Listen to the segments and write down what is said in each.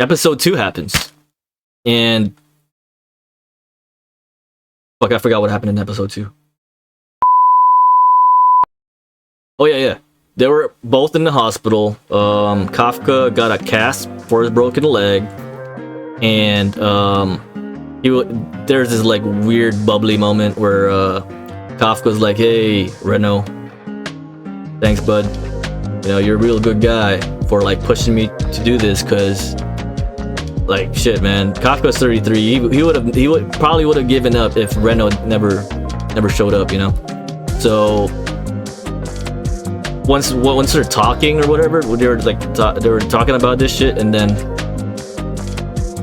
episode 2 happens, and fuck, I forgot what happened in episode 2. Oh yeah. They were both in the hospital. Kafka got a cast for his broken leg, and there's this like weird bubbly moment where Kafka's like, "Hey, Reno, thanks, bud. You know, you're a real good guy for like pushing me to do this, cause like shit, man. Kafka's 33. He probably would have given up if Reno never showed up, you know. So once they're talking or whatever, they were talking about this shit, and then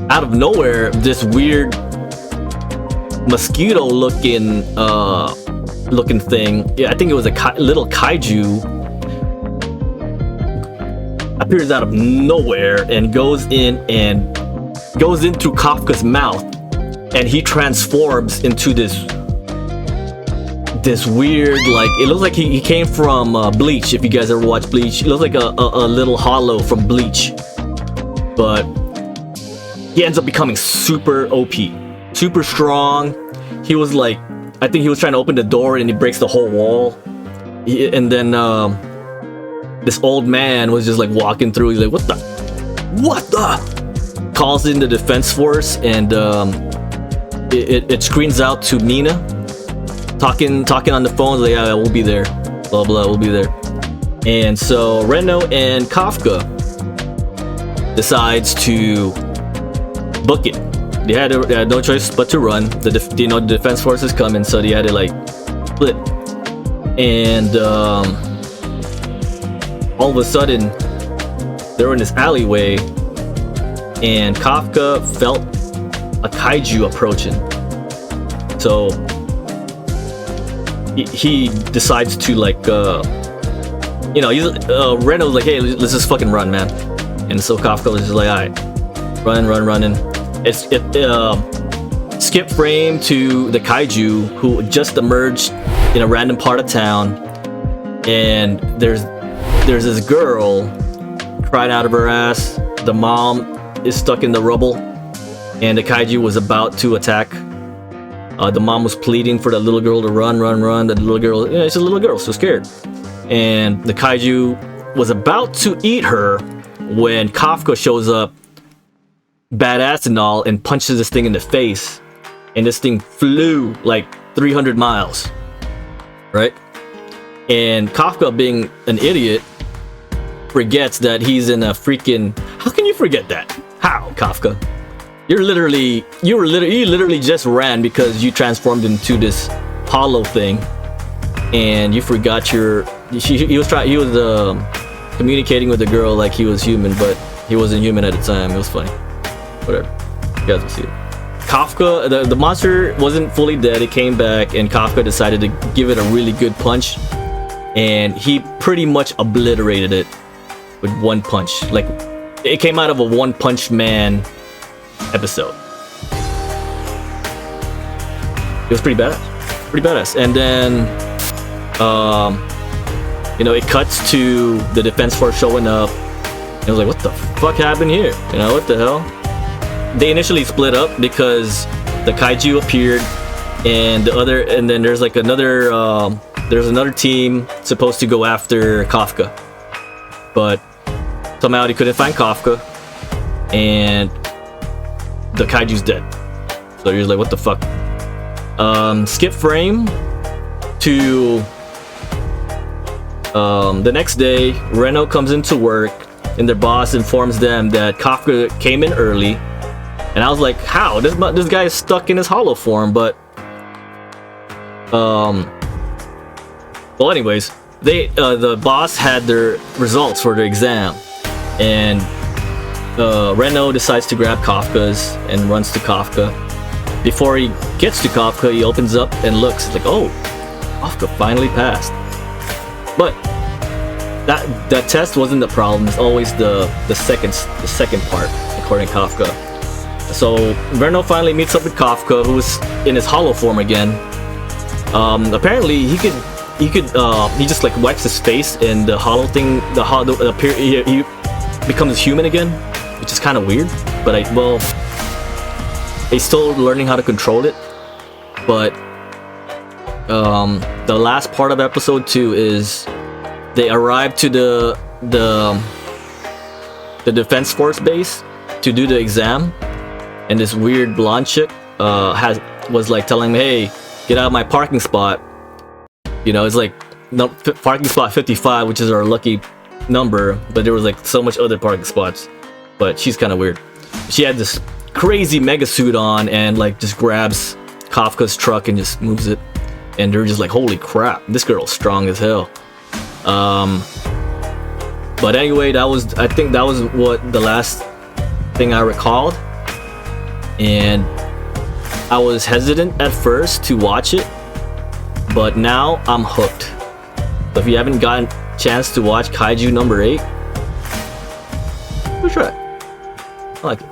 out of nowhere, this weird mosquito looking thing, yeah, I think it was a little kaiju, appears out of nowhere and goes in through Kafka's mouth, and he transforms into this weird, like, it looks like he came from Bleach. If you guys ever watched Bleach, it looks like a little hollow from Bleach, but he ends up becoming super OP, super strong. He was like, I think he was trying to open the door and he breaks the whole wall, and then this old man was just like walking through. He's like, what the? Calls in the defense force, and it screens out to Mina talking on the phone. Like, yeah, we'll be there, blah blah, we'll be there. And so Reno and Kafka decides to book it. They had no choice but to run. The defense forces coming, so they had to like split. And all of a sudden, they were in this alleyway, and Kafka felt a kaiju approaching. So he decides to like, Reno's like, hey, let's just fucking run, man. And so Kafka was just like, alright, running. Skip frame to the kaiju who just emerged in a random part of town, and there's this girl crying out of her ass. The mom is stuck in the rubble, and the kaiju was about to attack. The mom was pleading for the little girl to run. The little girl, it's a little girl, so scared. And the kaiju was about to eat her when Kafka shows up, badass and all, and punches this thing in the face. And this thing flew like 300 miles, right? And Kafka, being an idiot, forgets that he's in a freaking... How can you forget that? How, Kafka? You literally just ran because you transformed into this hollow thing, and you forgot he was communicating with the girl like he was human, but he wasn't human at the time. It was funny. Whatever. You guys will see it. Kafka, the monster wasn't fully dead. It came back, and Kafka decided to give it a really good punch, and he pretty much obliterated it with one punch. Like, it came out of a One Punch Man episode. It was pretty badass. And then it cuts to the defense force showing up, and I was like, what the fuck happened here? What the hell? They initially split up because the kaiju appeared, and then there's like another team supposed to go after Kafka, but somehow they couldn't find Kafka, and the kaiju's dead. So you're like, what the fuck? Skip frame to the next day. Reno comes into work, and their boss informs them that Kafka came in early. And I was like, how? This guy is stuck in his hollow form, but well, anyways, the boss had their results for their exam, and Reno decides to grab Kafka's and runs to Kafka. Before he gets to Kafka, he opens up and looks like, oh, Kafka finally passed. But that test wasn't the problem. It's always the second part, according to Kafka. So Reno finally meets up with Kafka, who is in his hollow form again. Apparently he just like wipes his face, and the hollow thing, he becomes human again. which is kind of weird. But they still learning how to control it. But the last part of episode 2 is they arrive to the defense force base to do the exam, and this weird blonde chick was like telling me, hey, get out of my parking spot. You know, it's like parking spot 55, which is our lucky number, but there was like so much other parking spots. But she's kind of weird. She had this crazy mega suit on and like just grabs Kafka's truck and just moves it, and they're just like, holy crap, this girl's strong as hell. But anyway, I think that was what the last thing I recalled, and I was hesitant at first to watch it, but now I'm hooked. So if you haven't gotten a chance to watch Kaiju number 8, go try it. I like it.